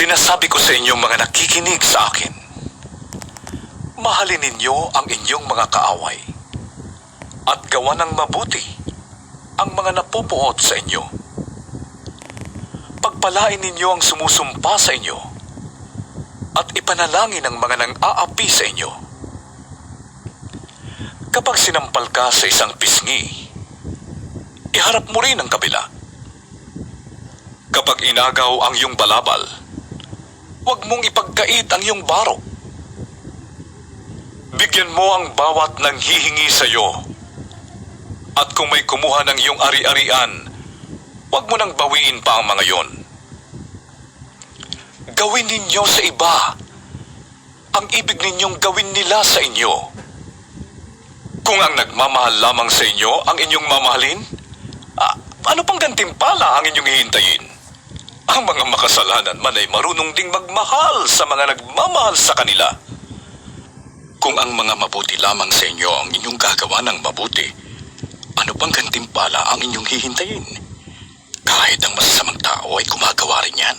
Sinasabi ko sa inyong mga nakikinig sa akin, mahalin ninyo ang inyong mga kaaway at gawa ng mabuti ang mga napupuot sa inyo. Pagpalain ninyo ang sumusumpa sa inyo at ipanalangin ang mga nang-aapi sa inyo. Kapag sinampal ka sa isang pisngi, iharap mo rin ang kabila. Kapag inagaw ang iyong balabal, huwag mong ipagkait ang iyong baro. Bigyan mo ang bawat nanghihingi sa iyo. At kung may kumuha ng iyong ari-arian, huwag mo nang bawiin pa ang mga yon. Gawin ninyo sa iba ang ibig ninyong gawin nila sa inyo. Kung ang nagmamahal lamang sa inyo ang inyong mamahalin, ano pang gantimpala ang inyong hihintayin? Ang mga makasalanan man ay marunong ding magmahal sa mga nagmamahal sa kanila. Kung ang mga mabuti lamang sa inyo ang inyong gagawa ng mabuti, ano pang gantimpala ang inyong hihintayin? Kahit ang masasamang tao ay gumagawa rin yan.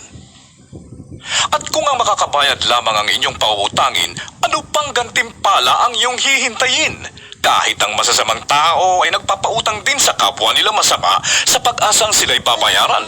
At kung ang makakabayad lamang ang inyong pauutangin, ano pang gantimpala ang iyong hihintayin? Kahit ang masasamang tao ay nagpapautang din sa kapwa nila masama sa pag-asang sila'y babayaran.